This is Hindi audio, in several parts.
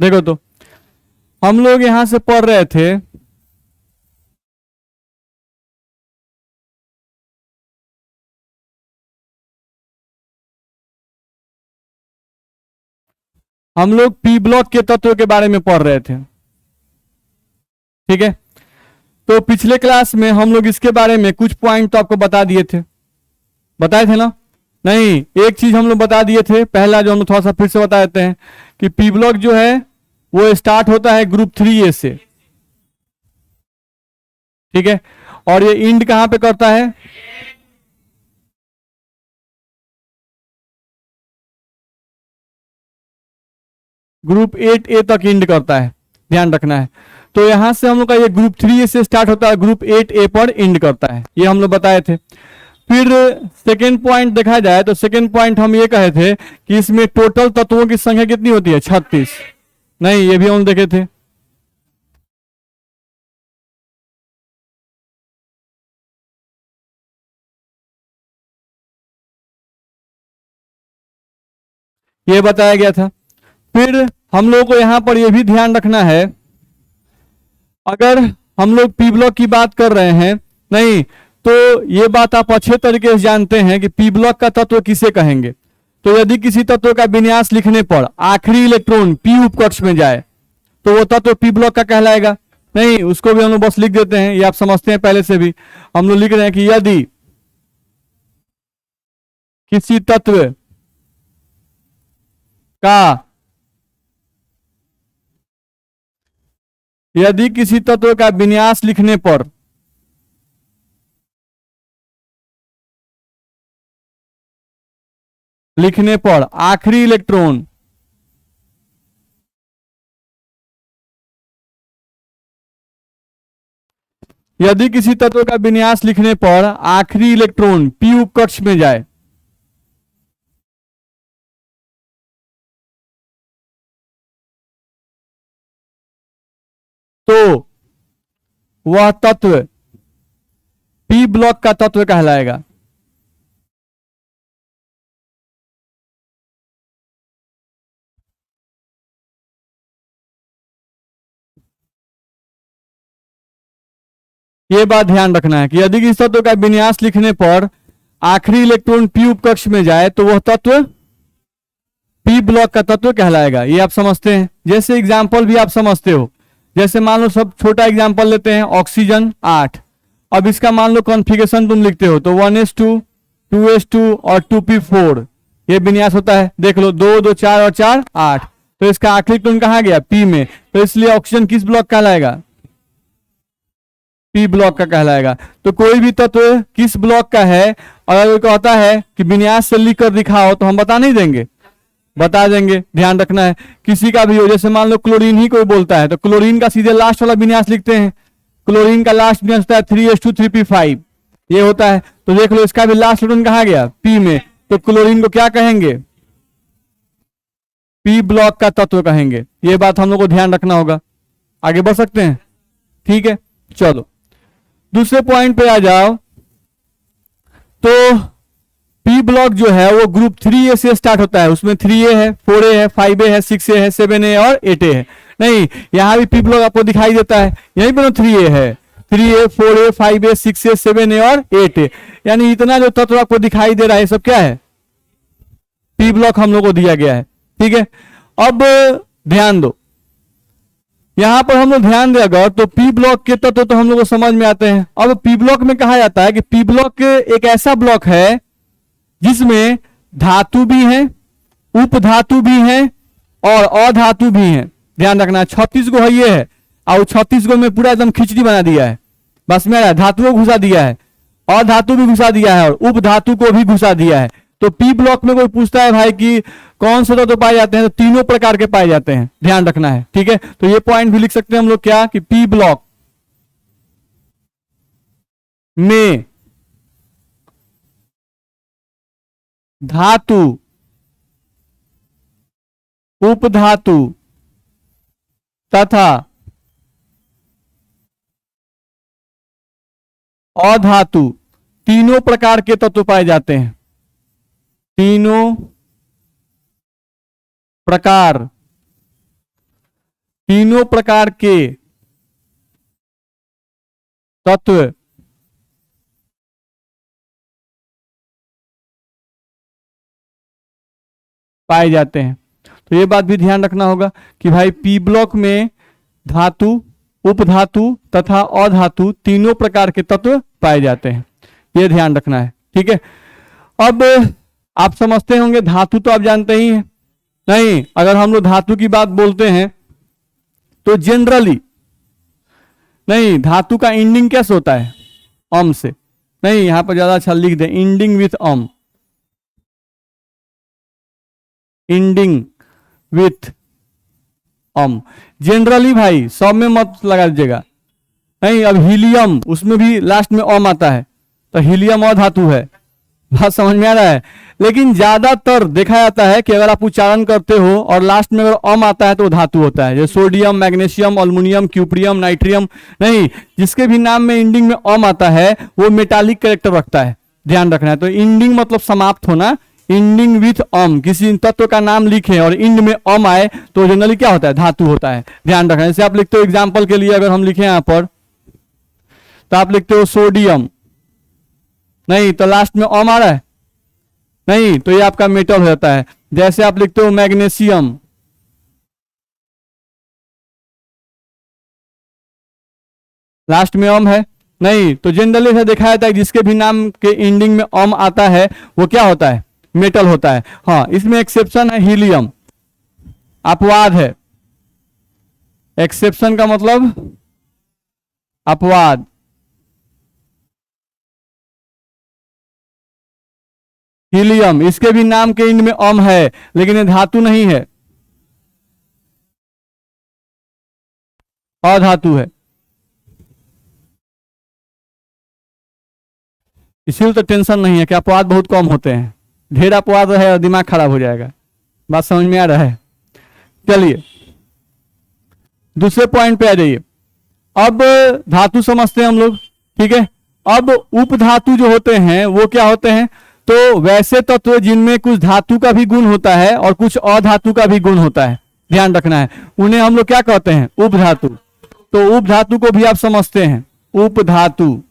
देखो तो हम लोग यहां से पढ़ रहे थे हम लोग पी ब्लॉक के तत्व के बारे में पढ़ रहे थे। ठीक है, तो पिछले क्लास में हम लोग इसके बारे में कुछ पॉइंट तो आपको बता दिए थे, बताए थे ना? नहीं, एक चीज हम लोग बता दिए थे, पहला जो हम लोग थोड़ा सा फिर से बता देते हैं कि पी ब्लॉक जो है वो स्टार्ट होता है ग्रुप 3A से। ठीक है, और ये इंड कहां पे करता है? ग्रुप 8A तक इंड करता है, ध्यान रखना है। तो यहां से हम लोग का ये ग्रुप 3A से स्टार्ट होता है, ग्रुप 8A पर इंड करता है, ये हम लोग बताए थे। फिर सेकेंड पॉइंट देखा जाए तो सेकेंड पॉइंट हम ये कहे थे कि इसमें टोटल तत्वों की संख्या कितनी होती है? 36। नहीं, ये भी हम देखे थे। ये बताया गया था। फिर हम लोगों को यहां पर यह भी ध्यान रखना है, अगर हम लोग पी ब्लॉक की बात कर रहे हैं, नहीं तो ये बात आप अच्छे तरीके से जानते हैं कि पी ब्लॉक का तत्व किसे कहेंगे। तो यदि किसी तत्व का विन्यास लिखने पर आखिरी इलेक्ट्रॉन पी उपकक्ष में जाए तो वो तत्व पी ब्लॉक का कहलाएगा। नहीं, उसको भी हम लोग बस लिख देते हैं, ये आप समझते हैं पहले से भी। हम लोग लिख रहे हैं कि यदि किसी तत्व का यदि किसी तत्व का विन्यास लिखने पर आखिरी इलेक्ट्रॉन यदि किसी तत्व का विन्यास लिखने पर आखिरी इलेक्ट्रॉन पी उपकक्ष में जाए तो वह तत्व पी ब्लॉक का तत्व कहलाएगा। ये बात ध्यान रखना है कि यदि किसी तत्व का विन्यास लिखने पर आखिरी इलेक्ट्रॉन पी उपकक्ष में जाए तो वह तत्व पी ब्लॉक का तत्व कहलाएगा। ये आप समझते हैं, जैसे एग्जाम्पल भी आप समझते हो। जैसे मान लो सब छोटा एग्जाम्पल लेते हैं, ऑक्सीजन 8। अब इसका मान लो कॉन्फ़िगरेशन तुम लिखते हो तो 1s2 2s2 और 2p4 ये विन्यास होता है। देख लो 2 2 4 और 4 8, तो इसका आखिरी इलेक्ट्रॉन कहाँ गया? पी में। तो इसलिए ऑक्सीजन किस ब्लॉक कहलाएगा? पी ब्लॉक का कहलाएगा। तो कोई भी तत्व किस ब्लॉक का है अगर वो कहता है कि विन्यास से लिख कर दिखाओ तो हम बता नहीं देंगे? बता देंगे, ध्यान रखना है। किसी का भी हो, जैसे मान लो क्लोरीन ही कोई बोलता है तो क्लोरीन का सीधे लास्ट वाला विन्यास लिखते हैं। क्लोरीन का लास्ट विन्यास होता है 3s2 3p5, ये होता है। तो देख लो इसका भी लास्ट इलेक्ट्रॉन कहाँ गया? पी में। तो क्लोरीन को क्या कहेंगे? पी ब्लॉक का तत्व कहेंगे। ये बात हम लोग को ध्यान रखना होगा। आगे बढ़ सकते हैं? ठीक है, चलो दूसरे पॉइंट पे आ जाओ। तो पी ब्लॉक जो है वो ग्रुप 3A से स्टार्ट होता है, उसमें 3A है, 4A है, 5A है, 6A है, 7A और 8A है। नहीं, यहां भी पी ब्लॉक आपको दिखाई देता है, यहीं पर 3A है। 3A 4A 5A 6A 7A और 8A, यानी इतना जो तत्व आपको दिखाई दे रहा है सब क्या है? पी ब्लॉक हम लोग को दिया गया है। ठीक है, अब ध्यान दो, यहां पर हम लोग ध्यान दें अगर तो पी ब्लॉक के तत्व तो हम लोग को समझ में आते हैं। अब पी ब्लॉक में कहा जाता है कि पी ब्लॉक एक ऐसा ब्लॉक है जिसमें धातु भी है, उपधातु भी है और अधातु भी है। ध्यान रखना, 36 गो है ये है, और 36 गो में पूरा एकदम खिचड़ी बना दिया है। बस में धातु को घुसा दिया है, अधातु भी घुसा दिया है और उपधातु को भी घुसा दिया है। तो पी ब्लॉक में कोई पूछता है भाई कि कौन से तत्व पाए जाते हैं, तो तीनों प्रकार के पाए जाते हैं, ध्यान रखना है। ठीक है, तो ये पॉइंट भी लिख सकते हैं हम लोग क्या कि पी ब्लॉक में धातु, उपधातु तथा अधातु तीनों प्रकार के तत्व पाए जाते हैं। तीनों प्रकार तीनों प्रकार के तत्व पाए जाते हैं। तो ये बात भी ध्यान रखना होगा कि भाई पी ब्लॉक में धातु, उपधातु तथा अधातु तीनों प्रकार के तत्व पाए जाते हैं, ये ध्यान रखना है। ठीक है, अब आप समझते होंगे धातु तो आप जानते ही हैं। नहीं, अगर हम लोग धातु की बात बोलते हैं तो जनरली नहीं, धातु का एंडिंग कैसे होता है? अम से। नहीं, यहां पर ज्यादा अच्छा लिख दें, ending with um, ending with um. Generally भाई सब में मत लगा दीजिएगा। नहीं, अब हीलियम, उसमें भी लास्ट में अम आता है, तो हीलियम अधातु है। बात समझ में आ रहा है? लेकिन ज्यादातर देखा जाता है कि अगर आप उच्चारण करते हो और लास्ट में अगर अम आता है तो धातु होता है, जैसे सोडियम, मैग्नीशियम, अल्युमिनियम, क्यूप्रियम, नाइट्रियम। नहीं, जिसके भी नाम में एंडिंग में अम आता है वो मेटालिक कैरेक्टर रखता है, ध्यान रखना है। तो एंडिंग मतलब समाप्त होना, एंडिंग विथ अम, किसी तत्व का नाम लिखे और इंड में अम आए तो जनरली क्या होता है? धातु होता है, ध्यान रखना है। जैसे आप लिखते हो एग्जाम्पल के लिए, अगर हम लिखे यहां पर तो आप लिखते हो सोडियम, नहीं तो लास्ट में अम आ रहा है, नहीं तो ये आपका मेटल हो जाता है। जैसे आप लिखते हो मैग्नीशियम, लास्ट में अम है, नहीं तो जनरली ऐसा देखा जाता है जिसके भी नाम के एंडिंग में अम आता है वो क्या होता है? मेटल होता है। हाँ, इसमें एक्सेप्शन है हीलियम, अपवाद है। एक्सेप्शन का मतलब अपवाद। हीलियम, इसके भी नाम के एंड में अम है लेकिन ये धातु नहीं है, अधातु है। इसीलिए तो टेंशन नहीं है कि अपवाद बहुत कम होते हैं, ढेर अपवाद है दिमाग खराब हो जाएगा। बात समझ में आ रहा है? चलिए दूसरे पॉइंट पे आ जाइए। अब धातु समझते हैं हम लोग, ठीक है। अब उपधातु जो होते हैं वो क्या होते हैं? तो वैसे तत्व जिनमें कुछ धातु का भी गुण होता है और कुछ अधातु का भी गुण होता है, ध्यान रखना है। उन्हें हम लोग क्या कहते हैं? उपधातु। तो उपधातु को भी आप समझते हैं, उपधातु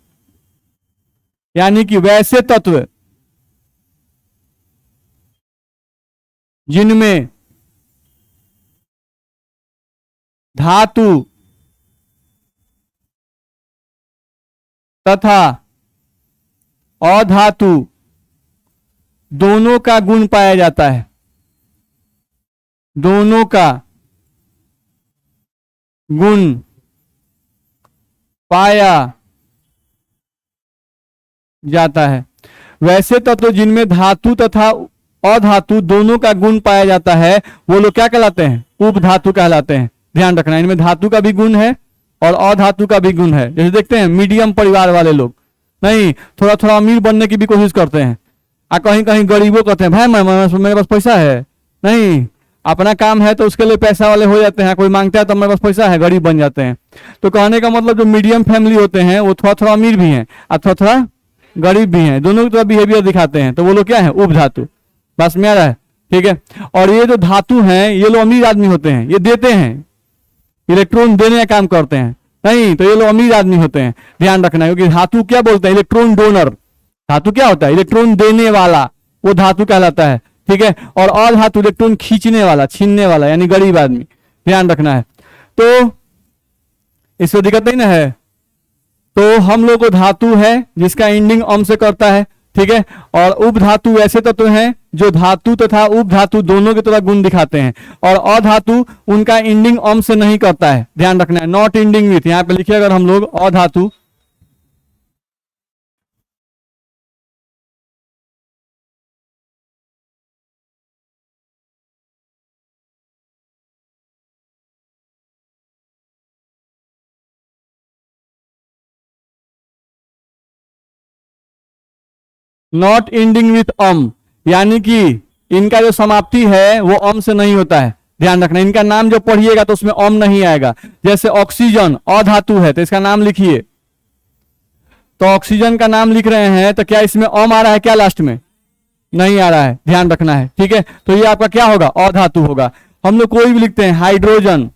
यानी कि वैसे तत्व जिनमें धातु तथा अधातु दोनों का गुण पाया जाता है, दोनों का गुण पाया जाता है। वैसे तत्व जिनमें धातु तथा अधातु दोनों का गुण पाया जाता है वो लोग क्या कहलाते हैं? उपधातु कहलाते हैं। ध्यान रखना, इनमें धातु का भी गुण है और अधातु का भी गुण है। जैसे देखते हैं मीडियम परिवार वाले लोग, नहीं थोड़ा थोड़ा अमीर बनने की भी कोशिश करते हैं, और कहीं कहीं गरीबों कहते हैं भाई मेरे पास पैसा है, नहीं अपना काम है तो उसके लिए पैसा वाले हो जाते हैं, कोई मांगता है तो मेरे पास पैसा है, गरीब बन जाते हैं। तो कहने का मतलब जो मीडियम फैमिली होते हैं वो थोड़ा थोड़ा अमीर भी हैं और थोड़ा थोड़ा गरीब भी हैं, दोनों की तरह बिहेवियर दिखाते हैं, तो वो लोग क्या है? उपधातु। बस में आ रहा है? ठीक है। और ये जो धातु हैं ये लोग अमीर आदमी होते हैं, ये देते हैं, इलेक्ट्रॉन देने का काम करते हैं, नहीं तो ये लोग अमीर आदमी होते हैं। ध्यान रखना, क्योंकि धातु क्या बोलते हैं? Electron donor. धातु क्या होता है? इलेक्ट्रॉन देने वाला, वो धातु कहलाता है, ठीक है। और अधातु इलेक्ट्रॉन खींचने वाला, छीनने वाला, यानी गरीब आदमी। ध्यान रखना है। तो इसमें दिक्कत नहीं ना है। तो हम लोग को धातु है जिसका एंडिंग अम से करता है, ठीक है। और उपधातु वैसे तत्व हैं जो धातु तथा उपधातु दोनों की तरह गुण दिखाते हैं, और अधातु उनका एंडिंग अम से नहीं करता है। ध्यान रखना है, नॉट एंडिंग विथ, यहां पे लिखिए अगर हम लोग अधातु, नॉट एंडिंग विथ अम, यानी कि इनका जो समाप्ति है वो अम से नहीं होता है। ध्यान रखना, इनका नाम जो पढ़िएगा तो उसमें अम नहीं आएगा। जैसे ऑक्सीजन अधातु है तो इसका नाम लिखिए, तो ऑक्सीजन का नाम लिख रहे हैं तो क्या इसमें अम आ रहा है? क्या लास्ट में? नहीं आ रहा है, ध्यान रखना है, ठीक है। तो ये आपका क्या होगा? अधातु होगा। हम लोग कोई भी लिखते हैं हाइड्रोजन,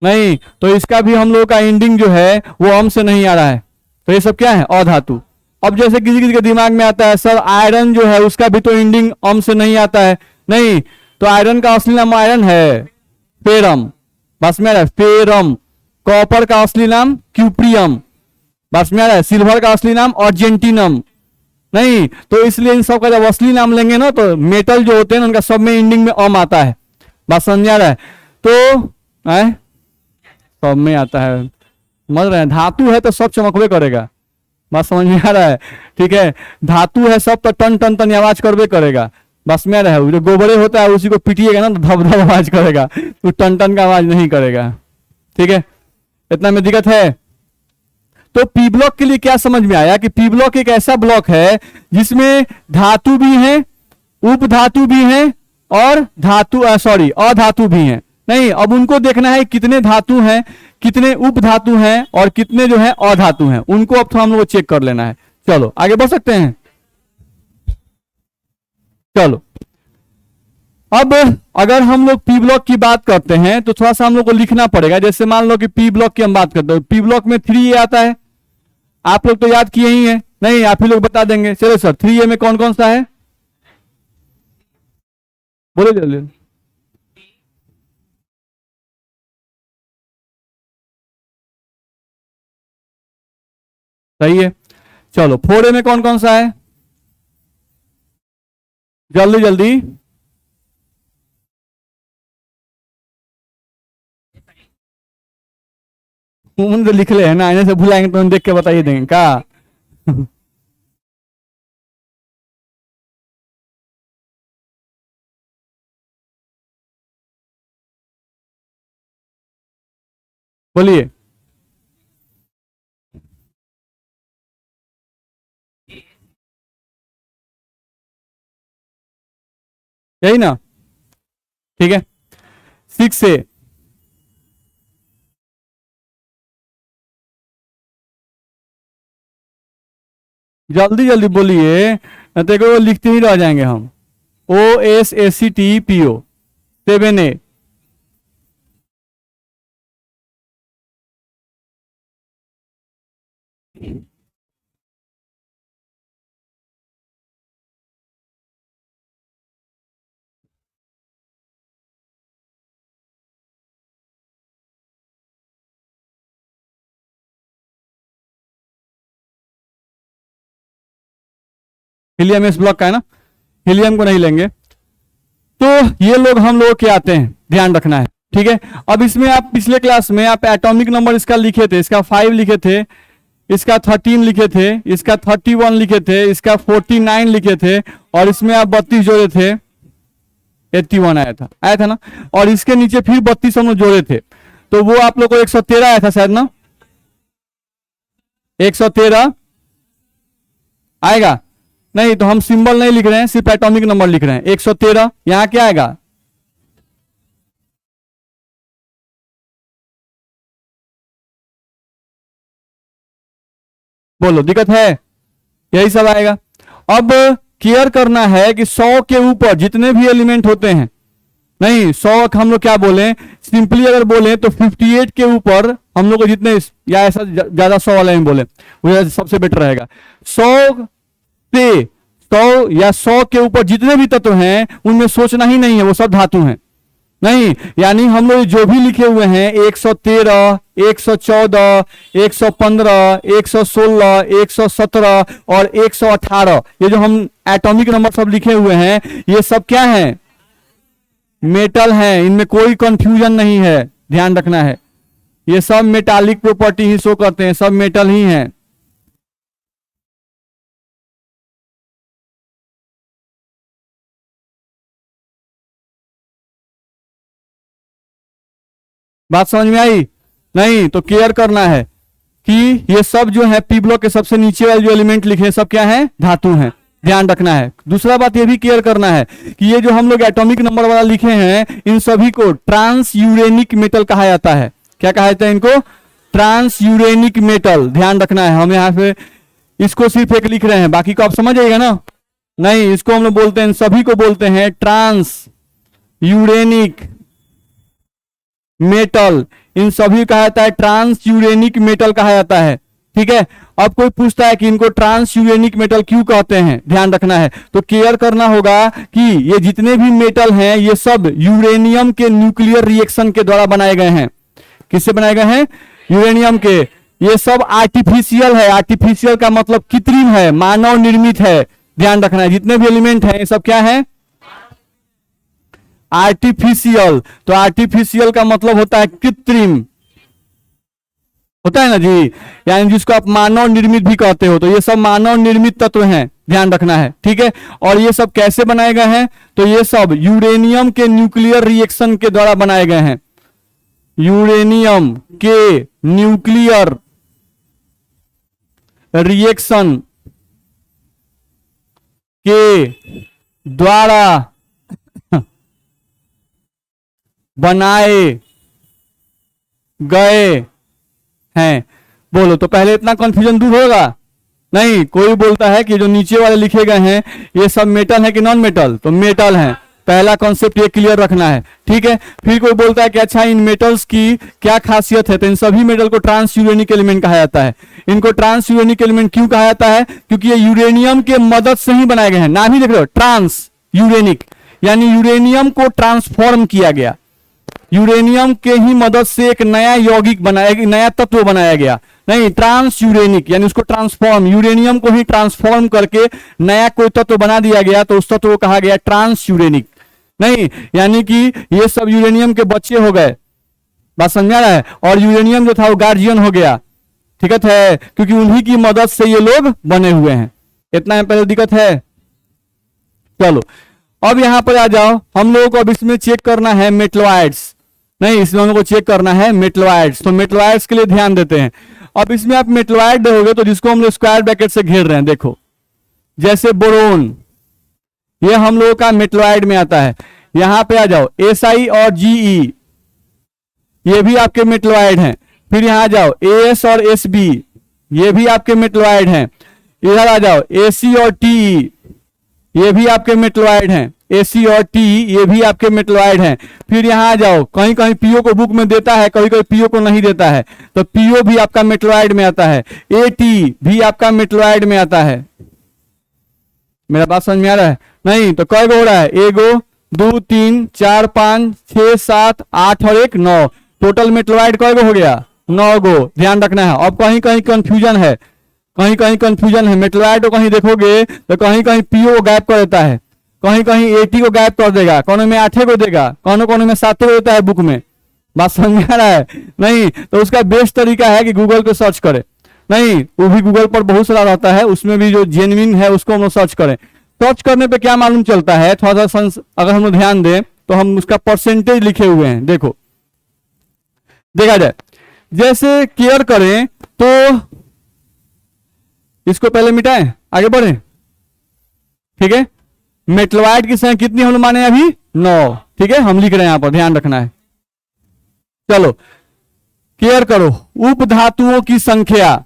नहीं, तो इसका भी हम लोग का एंडिंग जो है वो अम से नहीं आ रहा है, तो ये सब क्या है, अधातु। अब जैसे किसी किसी के दिमाग में आता है सर आयरन जो है उसका भी तो एंडिंग अम से नहीं आता है, नहीं, तो आयरन का असली नाम आयरन है फेरम, बस में आ रहा है फेरम। कॉपर का असली नाम क्यूप्रियम, बस में आ रहा है। सिल्वर का असली नाम अर्जेंटिनम, नहीं, तो इसलिए इन सब का जब असली नाम लेंगे ना तो मेटल जो होते हैं उनका सब में एंडिंग में अम आता है, बात समझ आ रहा है। तो सब में आता है, समझ रहे हैं, धातु है तो सब चमकवे करेगा, बात समझ में आ रहा है, ठीक है, धातु है सब तो टन टन टन आवाज करवे करेगा, बस में आ रहा है। जो गोबरे होता है उसी को पीटिएगा ना तो धब धब आवाज करेगा, तो टन टन का आवाज नहीं करेगा, ठीक है, इतना में दिक्कत है। तो पी ब्लॉक के लिए क्या समझ में आया कि पी ब्लॉक एक ऐसा ब्लॉक है जिसमें धातु भी है, उपधातु भी है और धातु अधातु भी है। नहीं, अब उनको देखना है कितने धातु हैं, कितने उपधातु हैं और कितने जो है अधातु हैं, उनको अब तो हम लोग चेक कर लेना है। चलो आगे बढ़ सकते हैं। चलो अब अगर हम लोग पी ब्लॉक की बात करते हैं तो थोड़ा सा हम लोग को लिखना पड़ेगा। जैसे मान लो कि पी ब्लॉक की हम बात करते हैं, पी ब्लॉक में 3A आता है, आप लोग तो याद किए ही हैं, नहीं आप ही लोग बता देंगे। चलो सर 3A में कौन कौन सा है, बोलो जल्दी। सही है। चलो 4A में कौन कौन सा है, जल्दी जल्दी। तो लिख ले है ना, आने से भुलाएंगे तो हम देख के बताइए देंगे क्या। बोलिए। यही ना, ठीक है। 6A, जल्दी जल्दी बोलिए, देखो लिखते ही रह जाएंगे हम। OSACTPO। 7A, हीलियम इस ब्लॉक का है ना, हीलियम को नहीं लेंगे। तो ये लोग हम लोग के आते हैं, ध्यान रखना है, ठीक है। अब इसमें आप पिछले क्लास में आप एटॉमिक नंबर इसका लिखे थे, इसका 5 लिखे थे, इसका 13 लिखे थे, इसका 31 लिखे थे, इसका 49 लिखे थे और इसमें आप 32 जोड़े थे, 81 आया था ना। और इसके नीचे फिर 32 हम लोग जोड़े थे, तो वो आप लोग को 113 आया था शायद ना, 113 आएगा। नहीं तो हम सिंबल नहीं लिख रहे हैं, सिर्फ एटॉमिक नंबर लिख रहे हैं। 113 यहां क्या आएगा, बोलो दिक्कत है, यही सब आएगा। अब केयर करना है कि 100 के ऊपर जितने भी एलिमेंट होते हैं, नहीं 100 हम लोग क्या बोले, सिंपली अगर बोले तो 58 के ऊपर हम लोग को जितने, या ऐसा ज्यादा 100 वाले में बोले वो सबसे बेटर रहेगा। 100 से 100 या 100 के ऊपर जितने भी तत्व हैं उनमें सोचना ही नहीं है, वो सब धातु हैं। नहीं, यानी हम लोग जो भी लिखे हुए हैं 113, 114, 115, 116, 117 और 118, ये जो हम एटॉमिक नंबर सब लिखे हुए हैं ये सब क्या है, मेटल हैं, इनमें कोई कंफ्यूजन नहीं है, ध्यान रखना है। ये सब मेटालिक प्रॉपर्टी ही शो करते हैं, सब मेटल ही हैं। बात समझ में आई, नहीं तो केयर करना है कि ये सब जो है पी ब्लॉक के सबसे नीचे वाले जो एलिमेंट लिखे हैं सब क्या है, धातु हैं, ध्यान रखना है। दूसरा बात ये भी केयर करना है कि ये जो हम लोग एटॉमिक नंबर वाला लिखे हैं इन सभी को ट्रांस यूरेनिक मेटल कहा जाता है। क्या कहा जाता है इनको, ट्रांस यूरेनिक मेटल, ध्यान रखना है। हम यहाँ पे इसको सिर्फ एक लिख रहे हैं, बाकी को आप समझ जाइएगा ना। नहीं, इसको हम लोग बोलते हैं, सभी को बोलते हैं ट्रांस यूरेनिक मेटल। इन सभी कहा जाता है ट्रांस यूरेनिक मेटल कहा जाता है। ठीक है, अब कोई पूछता है कि इनको ट्रांस यूरेनिक मेटल क्यों कहते हैं, ध्यान रखना है, तो केयर करना होगा कि ये जितने भी मेटल हैं ये सब यूरेनियम के न्यूक्लियर रिएक्शन के द्वारा बनाए गए हैं। किससे बनाए गए हैं? यूरेनियम के। ये सब आर्टिफिशियल है, आर्टिफिशियल का मतलब कृत्रिम है, मानव निर्मित है, ध्यान रखना है। जितने भी एलिमेंट हैं ये सब क्या है? आर्टिफिशियल। तो आर्टिफिशियल का मतलब होता है कृत्रिम, होता है ना जी, यानी जिसको आप मानव निर्मित भी कहते हो। तो ये सब मानव निर्मित तत्व हैं, ध्यान रखना है। ठीक है, और ये सब कैसे बनाए गए हैं? तो ये सब यूरेनियम के न्यूक्लियर रिएक्शन के द्वारा बनाए गए हैं। यूरेनियम के न्यूक्लियर रिएक्शन के द्वारा बनाए गए हैं। बोलो, तो पहले इतना कंफ्यूजन दूर होगा? नहीं, कोई बोलता है कि जो नीचे वाले लिखे गए हैं ये सब मेटल है कि नॉन मेटल, तो मेटल है। पहला कॉन्सेप्ट ये क्लियर रखना है। ठीक है, फिर कोई बोलता है कि अच्छा इन मेटल्स की क्या खासियत है, तो इन सभी मेटल को ट्रांस यूरेनिक एलिमेंट कहा जाता है। इनको ट्रांस यूरेनिक एलिमेंट क्यों कहा जाता है? क्योंकि ये यूरेनियम के मदद से ही बनाए गए हैं। नाम ही देख रहे हो, ट्रांस यूरेनिक, यानी यूरेनियम को ट्रांसफॉर्म किया गया। यूरेनियम के ही मदद से एक नया यौगिक बनाया, नया तत्व बनाया गया। नहीं, ट्रांस यूरेनिक यानी उसको ट्रांसफॉर्म, यूरेनियम को ही ट्रांसफॉर्म करके नया कोई तत्व बना दिया गया, तो उस तत्व को कहा गया ट्रांस यूरेनिक। नहीं, यानी कि ये सब यूरेनियम के बच्चे हो गए, बात समझ आ रहा है, और यूरेनियम जो था वो गार्जियन हो गया। ठीक है, क्योंकि उन्हीं की मदद से ये लोग बने हुए हैं। इतना है पहले दिक्कत है। चलो अब यहां पर आ जाओ, हम लोगों को अब इसमें चेक करना है मेटलॉइड्स। नहीं, इसमें हम लोग को चेक करना है मेटलॉइड्स। तो मेटलॉइड्स के लिए ध्यान देते हैं। अब इसमें आप मेटलॉइड देखोगे तो जिसको हम लोग स्क्वायर ब्रैकेट से घेर रहे हैं, देखो जैसे बोरोन, ये हम लोगों का मेटलॉइड में आता है। यहां पे आ जाओ, SI और GE ये भी आपके मेटलॉइड हैं। फिर यहां आ जाओ AS और SB ये भी आपके मेटलॉइड हैं। इधर आ जाओ AC और TE ये भी आपके मेटलॉइड हैं। AC और TE ये भी आपके मेटलॉइड हैं। फिर यहां आ जाओ, कहीं कहीं PO को बुक में देता है, कहीं कहीं PO को नहीं देता है, तो PO भी आपका मेटलॉइड में आता है। AT भी आपका मेटलॉइड में आता है। मेरा बात समझ में आ रहा है? नहीं, तो कई गो हो रहा है? 1 2 3 4 5 6 7 8 और 1 9, टोटल मेटलॉइड कई गो हो गया? 9 गो। ध्यान रखना है। अब कहीं कहीं कंफ्यूजन है, कहीं कहीं कंफ्यूजन है। मेटलॉइड को कहीं देखोगे तो कहीं कहीं PO को गायब कर देता है, कहीं कहीं AT को गायब कर देगा, कोनो में 8 को देगा, कोनो कोनो में 7 को देता है बुक में। बात समझ में आ रहा है? नहीं, तो उसका बेस्ट तरीका है कि गूगल पे सर्च करें। नहीं, वो भी गूगल पर बहुत सारा रहता है, उसमें भी जो जेन्युइन है उसको हम लोग सर्च करें। सर्च करने पे क्या मालूम चलता है, थोड़ा सा अगर हम लोग ध्यान दें तो हम उसका परसेंटेज लिखे हुए हैं, देखो देखा जाए। जैसे केयर करें तो इसको पहले मिटाएं, आगे बढ़े। ठीक है, मेटलॉइड की संख्या कितनी हम लोग माने अभी? 9। ठीक है, हम लिख रहे हैं यहां पर, ध्यान रखना है। चलो केयर करो, उप धातुओं की संख्या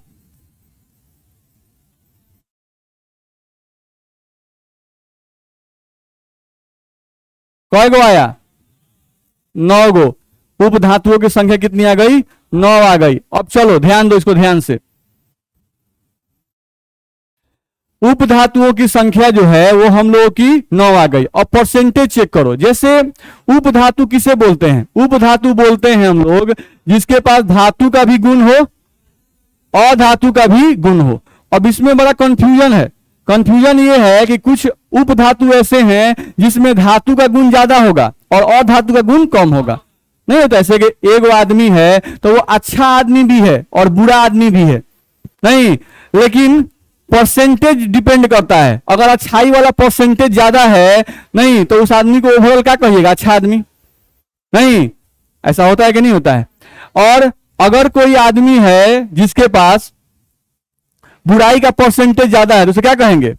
कई गो आया? 9 गो। उप धातुओं की संख्या कितनी आ गई? 9 आ गई। अब चलो ध्यान दो इसको ध्यान से। उप धातुओं की संख्या जो है वो हम लोगों की 9 आ गई। अब परसेंटेज चेक करो। जैसे उप धातु किसे बोलते हैं? उप धातु बोलते हैं हम लोग जिसके पास धातु का भी गुण हो और धातु का भी गुण हो। अब इसमें बड़ा कंफ्यूजन है। कंफ्यूजन ये है कि कुछ उप धातु ऐसे हैं जिसमें धातु का गुण ज्यादा होगा और अधातु का गुण कम होगा। नहीं होता ऐसे कि एक आदमी है तो वो अच्छा आदमी भी है और बुरा आदमी भी है, नहीं, लेकिन परसेंटेज डिपेंड करता है। अगर अच्छाई वाला परसेंटेज ज्यादा है, नहीं, तो उस आदमी को ओवरऑल क्या कहिएगा? अच्छा आदमी। नहीं, ऐसा होता है कि नहीं होता है? और अगर कोई आदमी है जिसके पास बुराई का परसेंटेज ज्यादा है तो उसे क्या कहेंगे?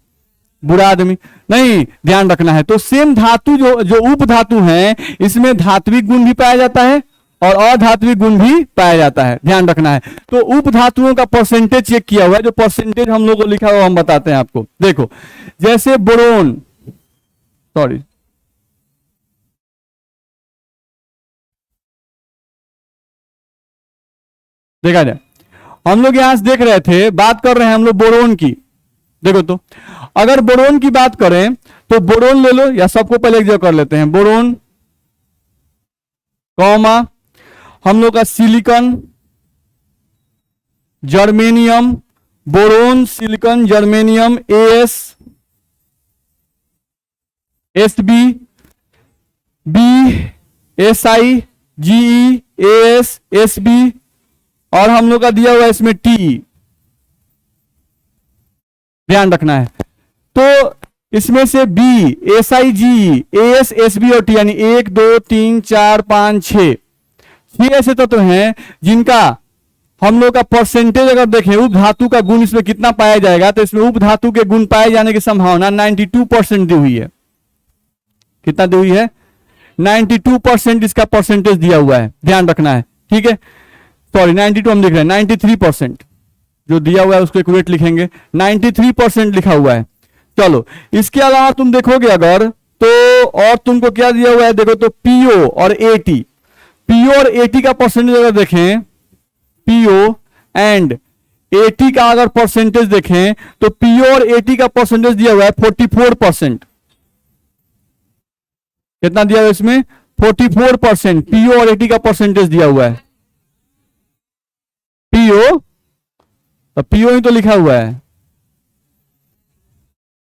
बुरा आदमी। नहीं, ध्यान रखना है। तो सेम धातु जो उप धातु हैं इसमें धात्विक गुण भी पाया जाता है और अधात्विक गुण भी पाया जाता है, ध्यान रखना है। तो उप धातुओं का परसेंटेज चेक किया हुआ है, जो परसेंटेज हम लोगों को लिखा हुआ हम बताते हैं आपको। देखो जैसे बोरोन, सॉरी देखा जाए। हम लोग यहां से देख रहे थे, बात कर रहे हैं हम लोग बोरोन की। देखो तो अगर बोरोन की बात करें तो बोरोन ले लो, या सबको पहले एक जगह कर लेते हैं, बोरोन कॉमा हम लोग का silicon germanium, boron silicon germanium S S B S I G S S B, और हम लोग का दिया हुआ है इसमें टी, ध्यान रखना है। तो इसमें से B S I G S S B और टी, यानी 1 2 3 4 5 6 ऐसे तत्व हैं जिनका हम लोग का परसेंटेज अगर देखें उप धातु का गुण इसमें कितना पाया जाएगा, तो इसमें उप धातु के गुण पाए जाने की संभावना 92% दी हुई है। कितना दी हुई है? 92% इसका परसेंटेज दिया हुआ है, ध्यान रखना है, ठीक है। सॉरी 92 हम लिख रहे हैं, 93% जो दिया हुआ है उसको एक्यूरेट लिखेंगे, 93% लिखा हुआ है। चलो इसके अलावा तुम देखोगे अगर तो और तुमको क्या दिया हुआ है, देखो तो पीओ और एटी, पीओ और एटी का परसेंटेज अगर देखें, पीओ एंड एटी का अगर परसेंटेज देखें तो पीओ और एटी का परसेंटेज दिया हुआ है 44%। कितना दिया हुआ है इसमें? 44% पीओ और एटी का परसेंटेज दिया हुआ है। पीओ तो पीओ ही तो लिखा हुआ है,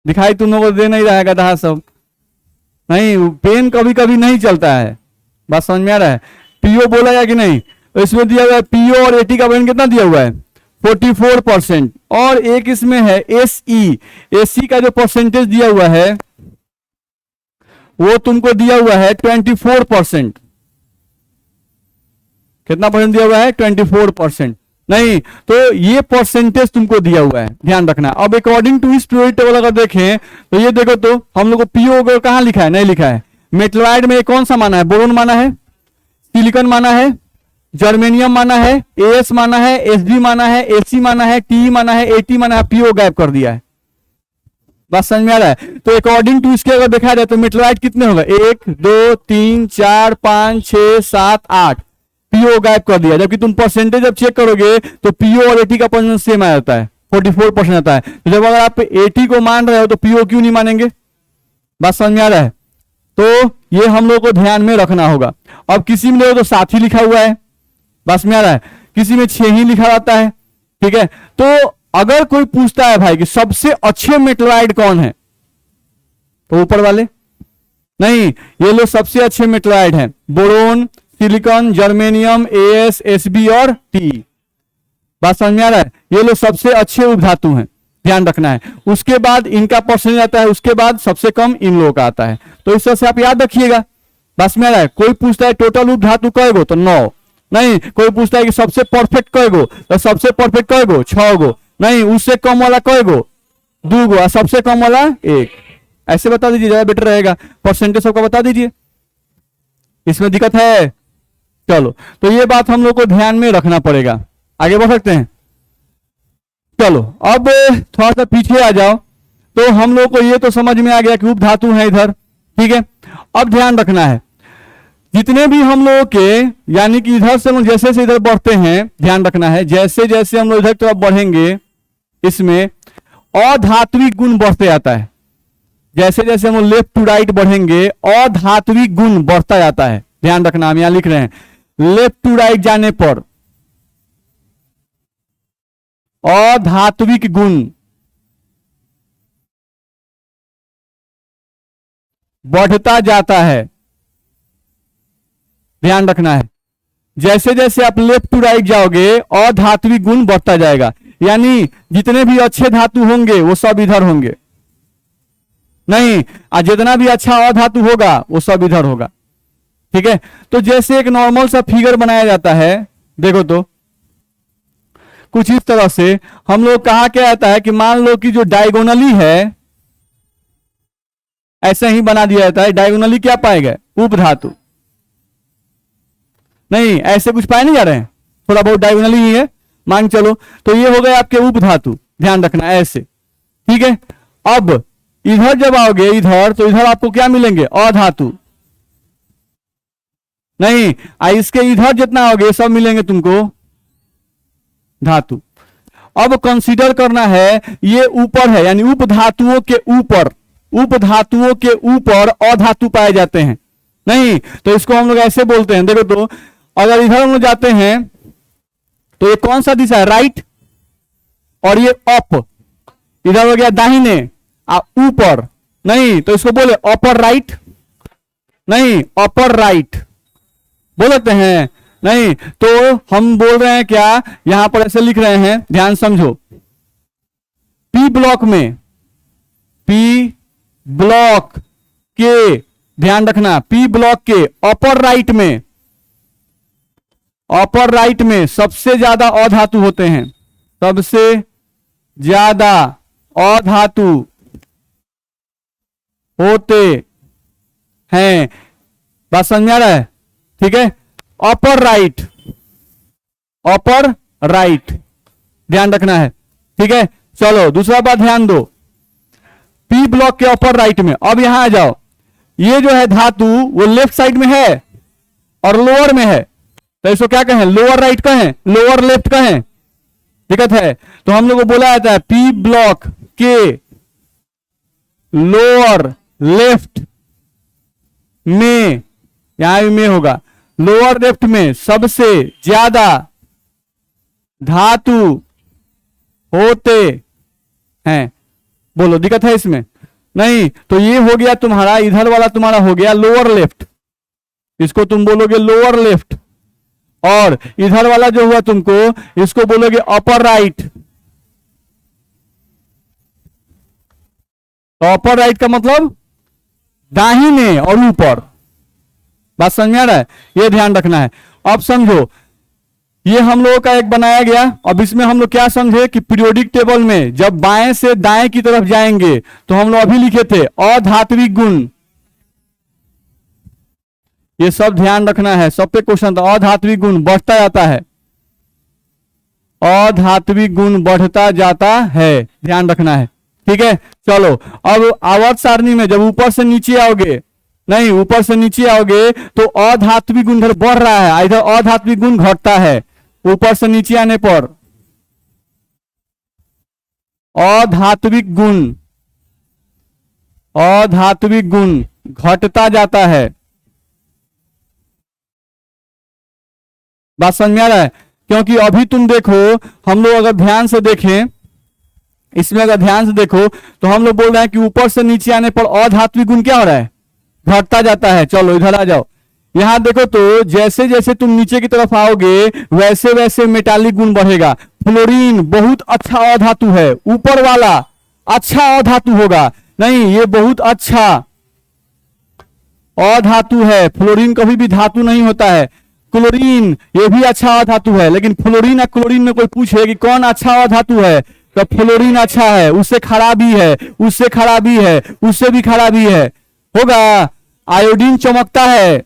दिखाई तुम लोगों को दे नहीं रहेगा था सब, नहीं पेन कभी कभी नहीं चलता है, बात समझ में आ रहा है। पीओ बोला या कि नहीं, तो इसमें दिया हुआ है पीओ और एटी का वजन कितना दिया हुआ है? 44%। और एक इसमें है एसई, एसई का जो परसेंटेज दिया हुआ है वो तुमको दिया हुआ है 24%। कितना परसेंट दिया हुआ है? 24%। नहीं तो ये परसेंटेज तुमको दिया हुआ है, ध्यान रखना। अब अकॉर्डिंग टू इस पीरियोडिक टेबल अगर देखें तो ये देखो तो हम लोग को पीओ कहां लिखा है? नहीं लिखा है। मेटलॉइड में कौन सा माना है? बोरोन माना है, सिलिकॉन माना है, जर्मेनियम माना है, एएस माना है, एसबी माना है, एसी माना है, टी माना है, एटी माना है, पीओ गायब कर दिया है। बात समझ में आ रहा है? तो अकॉर्डिंग टू इसके अगर देखा जाए तो मेटलॉइड कितने होगा? 1 2 3 4 5 6 7 8, पीओ गायब कर दिया। जबकि तुम परसेंटेज जब चेक करोगे तो पीओ और एटी का परसेंटेज सेम आ जाता है, 44% आता है। तो जब अगर आप एटी को मान रहे हो तो पीओ क्यों नहीं मानेंगे? बात समझ में आ रहा है? तो ये हम लोग को ध्यान में रखना होगा। अब किसी में देखो तो 7 ही लिखा हुआ है, बस में आ रहा है, किसी में 6 ही लिखा रहता है, ठीक है। तो अगर कोई पूछता है भाई कि सबसे अच्छे मेटलॉइड कौन है, तो ऊपर वाले नहीं, ये लोग सबसे अच्छे मेटलॉइड हैं, boron, silicon, germanium, as, SB और टी। बात समझ में आ रहा है? ये लोग सबसे अच्छे उपधातु हैं, ध्यान रखना है। उसके बाद इनका परसेंटेज आता है, उसके बाद सबसे कम इन लोगों का आता है। तो इस तरह से आप याद रखिएगा। बस में आ रहा है? कोई पूछता है टोटल उपधातु कय गो, तो 9। नहीं, कोई पूछता है कि सबसे परफेक्ट कय गो, तो सबसे परफेक्ट कय गो? 6 गो। नहीं, उससे कम वाला कय गो? 2 गो, और सबसे कम वाला 1। ऐसे बता दीजिए, ज्यादा बेटर रहेगा। परसेंटेज सबका बता दीजिए, इसमें दिक्कत है? चलो, तो ये बात हम लोग को ध्यान में रखना पड़ेगा। आगे बढ़ सकते हैं? चलो अब थोड़ा सा पीछे आ जाओ। तो हम लोग को ये तो समझ में आ गया कि उपधातु है इधर, ठीक है। अब ध्यान रखना है, जितने भी हम लोगों के, यानी कि इधर से हम जैसे जैसे इधर बढ़ते हैं, ध्यान रखना है, जैसे जैसे हम लोग इधर तरफ बढ़ेंगे इसमें अधात्विक गुण बढ़ते जाता है। जैसे जैसे हम लेफ्ट टू राइट बढ़ेंगे अधात्विक गुण बढ़ता जाता है, ध्यान रखना। हम यहां लिख रहे हैं, लेफ्ट टू राइट जाने पर अधात्विक गुण बढ़ता जाता है, ध्यान रखना है। जैसे जैसे आप लेफ्ट टू राइट जाओगे अधात्विक गुण बढ़ता जाएगा, यानी जितने भी अच्छे धातु होंगे वो सब इधर होंगे, नहीं, जितना भी अच्छा अधातु होगा वो सब इधर होगा, ठीक है। तो जैसे एक नॉर्मल सा फिगर बनाया जाता है, देखो तो कुछ इस तरह से हम लोग कहा क्या जाता है कि मान लो कि जो डायगोनली है ऐसे ही बना दिया जाता है। डायगोनली क्या पाएगा? उपधातु। नहीं, ऐसे कुछ पाए नहीं जा रहे हैं, थोड़ा बहुत डायगोनली ही है, मान चलो। तो ये हो गए आपके उपधातु, ध्यान रखना ऐसे, ठीक है। अब इधर जब आओगे इधर, तो इधर आपको क्या मिलेंगे? अधातु। नहीं, इसके इधर जितना आओगे सब मिलेंगे तुमको धातु। अब कंसीडर करना है ये ऊपर है, यानी उप धातुओं के ऊपर, उप धातुओं के ऊपर अधातु पाए जाते हैं। नहीं तो इसको हम लोग ऐसे बोलते हैं, देखो तो अगर इधर हम लोग जाते हैं तो ये कौन सा दिशा है, राइट, और ये अप, इधर हो गया दाहिने, ऊपर। नहीं तो इसको बोले अपर राइट, नहीं अपर राइट बोलते हैं। नहीं तो हम बोल रहे हैं क्या, यहां पर ऐसे लिख रहे हैं, ध्यान समझो। पी ब्लॉक में, पी ब्लॉक के, ध्यान रखना, पी ब्लॉक के अपर राइट में, अपर राइट में सबसे ज्यादा अधातु होते हैं, सबसे ज्यादा अधातु होते हैं। बात समझ में आ रहा है? ठीक है, अपर राइट, अपर राइट ध्यान रखना है। ठीक है, चलो दूसरा बात ध्यान दो, पी ब्लॉक के अपर राइट में। अब यहां आ जाओ, ये जो है धातु वो लेफ्ट साइड में है और लोअर में है, तो इसको क्या कहें, लोअर राइट कहें, लोअर लेफ्ट कहें, दिक्कत है। तो हम लोग को बोला जाता है पी ब्लॉक के लोअर लेफ्ट में, यहां भी में होगा, लोअर लेफ्ट में सबसे ज्यादा धातु होते हैं। बोलो दिक्कत है इसमें? नहीं तो ये हो गया तुम्हारा, इधर वाला तुम्हारा हो गया लोअर लेफ्ट, इसको तुम बोलोगे लोअर लेफ्ट, और इधर वाला जो हुआ तुमको, इसको बोलोगे अपर राइट। तो अपर राइट का मतलब दाहिने और ऊपर। बात समझ में आ रहा है? ये ध्यान रखना है। अब समझो, ये हम लोगों का एक बनाया गया। अब इसमें हम लोग क्या समझे कि पीरियोडिक टेबल में जब बाएं से दाएं की तरफ जाएंगे तो हम लोग अभी लिखे थे अधात्विक गुण, ये सब ध्यान रखना है, सब पे क्वेश्चन था। अधात्विक गुण बढ़ता जाता है, अधात्विक गुण बढ़ता जाता है, ध्यान रखना है। ठीक है, चलो अब आवर्त सारणी में जब ऊपर से नीचे आओगे, नहीं ऊपर से नीचे आओगे तो अधात्विक गुण इधर बढ़ रहा है, इधर अधात्विक गुण घटता है। ऊपर से नीचे आने पर अधात्विक गुण, अधात्विक गुण घटता जाता है। बात समझ में आ रहा है? क्योंकि अभी तुम देखो, हम लोग अगर ध्यान से देखें, इसमें अगर ध्यान से देखो तो हम लोग बोल रहे हैं कि ऊपर से नीचे आने पर अधात्विक गुण क्या हो रहा है, घटता जाता है। चलो इधर आ जाओ, यहां देखो तो जैसे जैसे तुम नीचे की तरफ आओगे वैसे वैसे मेटालिक गुण बढ़ेगा। फ्लोरीन बहुत अच्छा अधातु है, ऊपर वाला अच्छा अधातु होगा, नहीं ये बहुत अच्छा अधातु है। फ्लोरीन कभी भी धातु नहीं होता है। क्लोरीन ये भी अच्छा अधातु है, लेकिन फ्लोरीन या क्लोरीन में कोई पूछे कि कौन अच्छा अधातु है, तो फ्लोरीन अच्छा है, उससे खराबी है, उससे खराबी है, उससे भी खराबी है, होगा। आयोडीन चमकता है,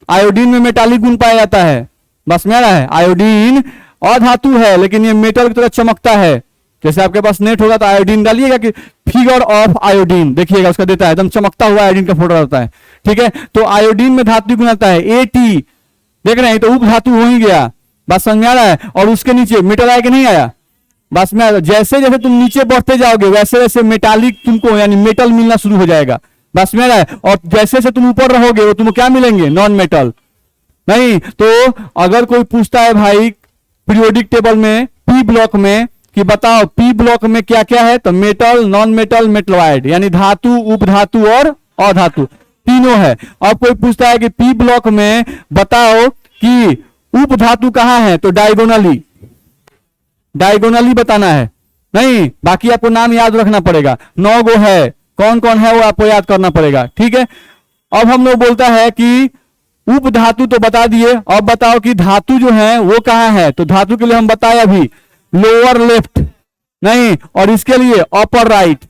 आयोडीन में मेटालिक गुण पाया जाता है। बस में आ रहा है? आयोडीन अधातु है लेकिन ये मेटल की तरह चमकता है। जैसे आपके पास नेट होगा तो आयोडीन डालिएगा कि फिगर ऑफ आयोडीन, देखिएगा उसका देता है, एकदम चमकता हुआ आयोडीन का फोटो रहता है। ठीक है, तो आयोडीन में धातु गुण आता है एटी, देख रहे हैं, तो उप धातु हो ही गया। बस समझ में आ रहा है? और उसके नीचे मेटल आया कि नहीं आया? बस में जैसे जैसे तुम नीचे बढ़ते जाओगे वैसे वैसे मेटालिक तुमको यानी मेटल मिलना शुरू हो जाएगा। बस में आ रहा है? और जैसे जैसे तुम ऊपर रहोगे वो तुमको क्या मिलेंगे, नॉन मेटल। नहीं तो अगर कोई पूछता है भाई पीरियोडिक टेबल में पी ब्लॉक में कि बताओ पी ब्लॉक में क्या क्या है, तो मेटल, नॉन मेटल, मेटलॉइड, यानी धातु, उपधातु और अधातु तीनों है। अब कोई पूछता है कि पी ब्लॉक में बताओ कि उपधातु कहां है, तो डायगोनली, डायगोनली बताना है। नहीं बाकी आपको नाम याद रखना पड़ेगा, 9 गो है, कौन कौन है वो आपको याद करना पड़ेगा। ठीक है, अब हम लोग बोलता है कि उप धातु तो बता दिए, अब बताओ कि धातु जो है वो कहां है, तो धातु के लिए हम बताए अभी लोअर लेफ्ट, नहीं, और इसके लिए अपर राइट।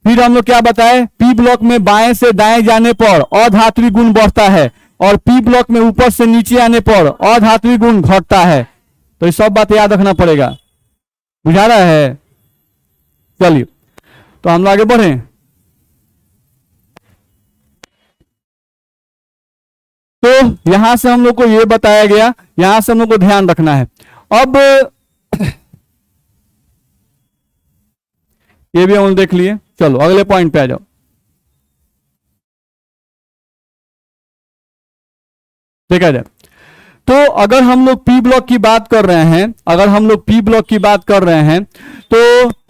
फिर हम लोग क्या बताए, पी ब्लॉक में बाएं से दाएं जाने पर अधात्विक गुण बढ़ता है, और पी ब्लॉक में ऊपर से नीचे आने पर अधात्विक गुण घटता है। तो ये सब बात याद रखना पड़ेगा, बुझा रहा है? चलिए तो हम लोग आगे बढ़े। तो यहां से हम लोग को ये बताया गया, यहां से हम लोग को ध्यान रखना है। अब ये भी हम लोग देख लिए। चलो अगले पॉइंट पे आ जाओ। देखा जाए तो अगर हम लोग पी ब्लॉक की बात कर रहे हैं, अगर हम लोग पी ब्लॉक की बात कर रहे हैं तो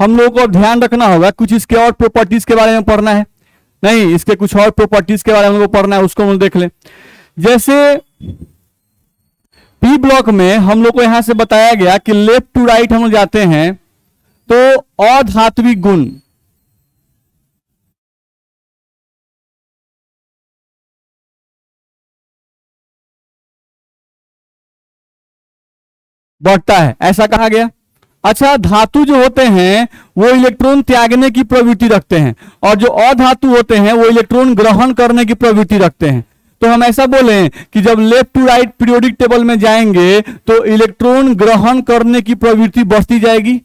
हम लोगों को ध्यान रखना होगा, कुछ इसके और प्रॉपर्टीज के बारे में पढ़ना है। नहीं, इसके कुछ और प्रॉपर्टीज के बारे में हम लोग पढ़ना है, उसको हम देख लें। जैसे पी ब्लॉक में हम लोग को यहां से बताया गया कि लेफ्ट टू राइट हम लोग जाते हैं तो अधात्विक गुण बढ़ता है, ऐसा कहा गया। अच्छा, धातु जो होते हैं वो इलेक्ट्रॉन त्यागने की प्रवृत्ति रखते हैं, और जो अधातु होते हैं वो इलेक्ट्रॉन ग्रहण करने की प्रवृत्ति रखते हैं। तो हम ऐसा बोले कि जब left to right periodic table में जाएंगे तो इलेक्ट्रॉन ग्रहण करने की प्रवृत्ति बढ़ती जाएगी।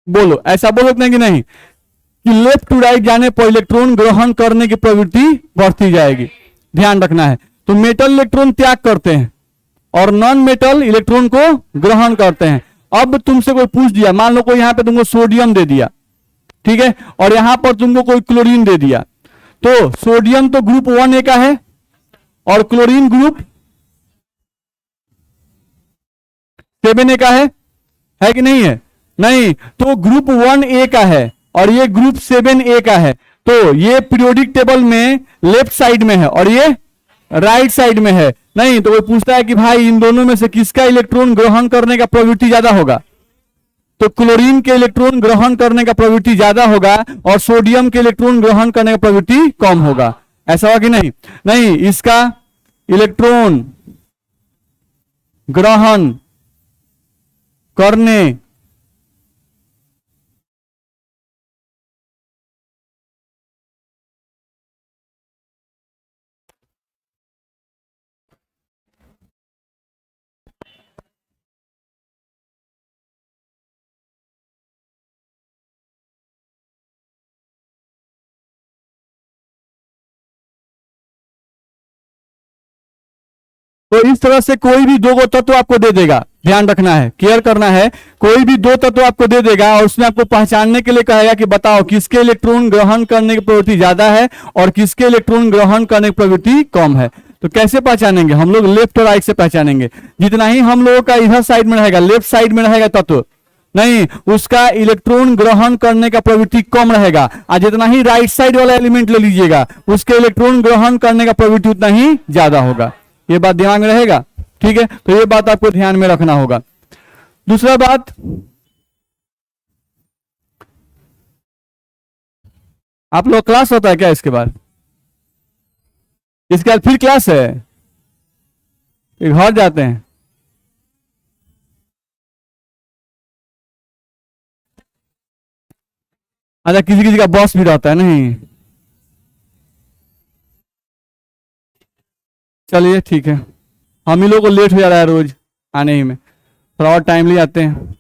बोलो, ऐसा बोल सकते हैं कि नहीं कि लेफ्ट टू राइट जाने पर इलेक्ट्रॉन ग्रहण करने की प्रवृत्ति बढ़ती जाएगी। ध्यान रखना है। तो मेटल इलेक्ट्रॉन त्याग करते हैं और नॉन मेटल इलेक्ट्रॉन को ग्रहण करते हैं। अब तुमसे कोई पूछ दिया, मान लो कोई यहां पे तुमको सोडियम दे दिया, ठीक है, और यहां पर तुमको कोई क्लोरीन दे दिया, तो सोडियम तो ग्रुप 1A का है और क्लोरीन ग्रुप 7A का है कि नहीं है? नहीं, तो ग्रुप 1A का है और ये ग्रुप 7A का है। तो ये पीरियोडिक टेबल में लेफ्ट साइड में है और ये राइट साइड में है। नहीं, तो कोई पूछता है कि भाई इन दोनों में से किसका इलेक्ट्रॉन ग्रहण करने का प्रवृत्ति ज्यादा होगा, तो क्लोरीन के इलेक्ट्रॉन ग्रहण करने का प्रवृत्ति ज्यादा होगा और सोडियम के इलेक्ट्रॉन ग्रहण करने का प्रवृत्ति कम होगा। ऐसा होगा कि नहीं? नहीं, इसका इलेक्ट्रॉन ग्रहण करने तो इस तरह से कोई भी दो तत्व आपको दे देगा, ध्यान रखना है, केयर करना है। कोई भी दो तत्व आपको दे देगा और उसमें आपको पहचानने के लिए कहेगा कि बताओ किसके इलेक्ट्रॉन ग्रहण करने की प्रवृत्ति ज्यादा है और किसके इलेक्ट्रॉन ग्रहण करने की प्रवृत्ति कम है। तो कैसे पहचानेंगे हम लोग? लेफ्ट और राइट से पहचानेंगे। जितना ही हम लोगों का इधर साइड में रहेगा, लेफ्ट साइड में रहेगा तत्व, नहीं, उसका इलेक्ट्रॉन ग्रहण करने का प्रवृत्ति कम रहेगा। और जितना ही राइट साइड वाला एलिमेंट ले लीजिएगा, उसके इलेक्ट्रॉन ग्रहण करने का प्रवृत्ति उतना ही ज्यादा होगा। ये बात दिमाग में रहेगा, ठीक है? तो ये बात आपको ध्यान में रखना होगा। दूसरा बात, आप लोग क्लास होता है क्या इसके बाद? इसके बाद फिर क्लास है? फिर घर जाते हैं? अच्छा, किसी किसी का बॉस भी रहता है नहीं? चलिए ठीक है। हम ही लोग को लेट हो जा रहा है रोज आने ही में, थोड़ा और टाइमली आते हैं।